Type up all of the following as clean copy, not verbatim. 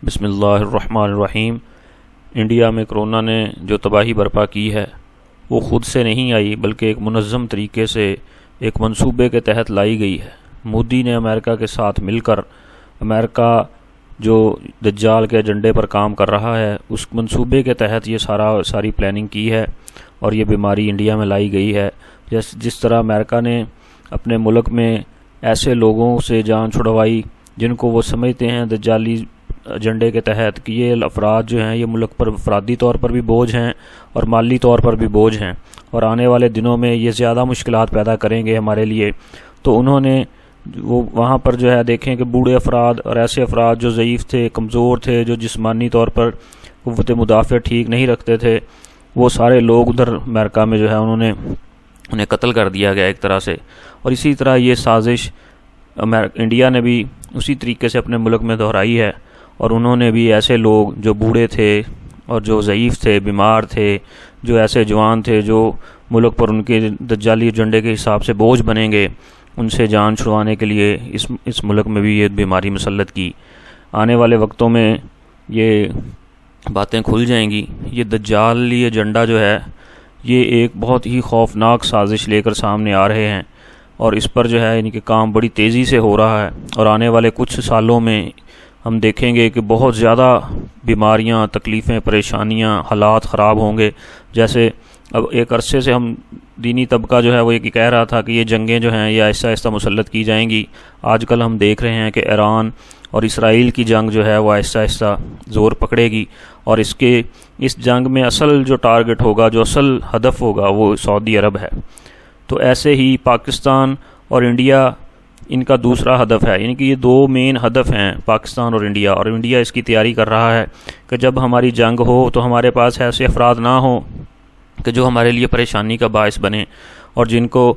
بسم اللہ الرحمن الرحیم۔ انڈیا میں کرونا نے جو تباہی برپا کی ہے وہ خود سے نہیں آئی، بلکہ ایک منظم طریقے سے ایک منصوبے کے تحت لائی گئی ہے۔ مودی نے امریکہ کے ساتھ مل کر امریکہ جو دجال کے ایجنڈے پر کام کر رہا ہے اس منصوبے کے تحت یہ ساری پلاننگ کی ہے اور یہ بیماری انڈیا میں لائی گئی ہے۔ جس طرح امریکہ نے اپنے ملک میں ایسے لوگوں سے جان چھڑوائی جن کو وہ سمجھتے ہیں دجالی ایجنڈے کے تحت کہ یہ افراد جو ہیں یہ ملک پر افرادی طور پر بھی بوجھ ہیں اور مالی طور پر بھی بوجھ ہیں اور آنے والے دنوں میں یہ زیادہ مشکلات پیدا کریں گے ہمارے لیے، تو انہوں نے وہ وہاں پر جو ہے دیکھیں کہ بوڑھے افراد اور ایسے افراد جو ضعیف تھے، کمزور تھے، جو جسمانی طور پر قوت مدافع ٹھیک نہیں رکھتے تھے، وہ سارے لوگ ادھر امریکہ میں جو ہے انہیں قتل کر دیا گیا ایک طرح سے۔ اور اسی طرح یہ سازش انڈیا نے بھی اسی طریقے سے اپنے ملک میں دہرائی ہے، اور انہوں نے بھی ایسے لوگ جو بوڑھے تھے اور جو ضعیف تھے، بیمار تھے، جو ایسے جوان تھے جو ملک پر ان کے دجالی ایجنڈے کے حساب سے بوجھ بنیں گے، ان سے جان چھڑوانے کے لیے اس ملک میں بھی یہ بیماری مسلط کی۔ آنے والے وقتوں میں یہ باتیں کھل جائیں گی۔ یہ دجالی ایجنڈا جو ہے یہ ایک بہت ہی خوفناک سازش لے کر سامنے آ رہے ہیں، اور اس پر جو ہے ان کے کام بڑی تیزی سے ہو رہا ہے، اور آنے والے کچھ سالوں میں ہم دیکھیں گے کہ بہت زیادہ بیماریاں، تکلیفیں، پریشانیاں، حالات خراب ہوں گے۔ جیسے اب ایک عرصے سے ہم دینی طبقہ جو ہے وہ یہ کہہ رہا تھا کہ یہ جنگیں جو ہیں یہ آہستہ آہستہ مسلط کی جائیں گی۔ آج کل ہم دیکھ رہے ہیں کہ ایران اور اسرائیل کی جنگ جو ہے وہ آہستہ آہستہ زور پکڑے گی، اور اس جنگ میں اصل جو ٹارگٹ ہوگا، جو اصل ہدف ہوگا، وہ سعودی عرب ہے۔ تو ایسے ہی پاکستان اور انڈیا ان کا دوسرا ہدف ہے، یعنی کہ یہ دو مین ہدف ہیں پاکستان اور انڈیا اس کی تیاری کر رہا ہے کہ جب ہماری جنگ ہو تو ہمارے پاس ایسے افراد نہ ہوں کہ جو ہمارے لیے پریشانی کا باعث بنے، اور جن کو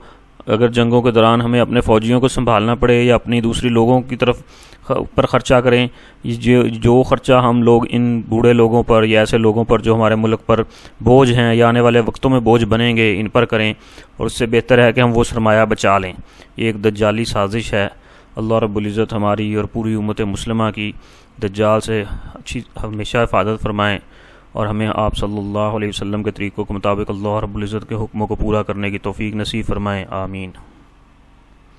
اگر جنگوں کے دوران ہمیں اپنے فوجیوں کو سنبھالنا پڑے یا اپنی دوسری لوگوں کی طرف پر خرچہ کریں، جو خرچہ ہم لوگ ان بوڑھے لوگوں پر یا ایسے لوگوں پر جو ہمارے ملک پر بوجھ ہیں یا آنے والے وقتوں میں بوجھ بنیں گے ان پر کریں، اور اس سے بہتر ہے کہ ہم وہ سرمایہ بچا لیں۔ یہ ایک دجالی سازش ہے۔ اللہ رب العزت ہماری اور پوری امت مسلمہ کی دجال سے اچھی ہمیشہ حفاظت فرمائیں، اور ہمیں آپ صلی اللہ علیہ وسلم کے طریقوں کے مطابق اللہ رب العزت کے حکموں کو پورا کرنے کی توفیق نصیب فرمائیں۔ آمین۔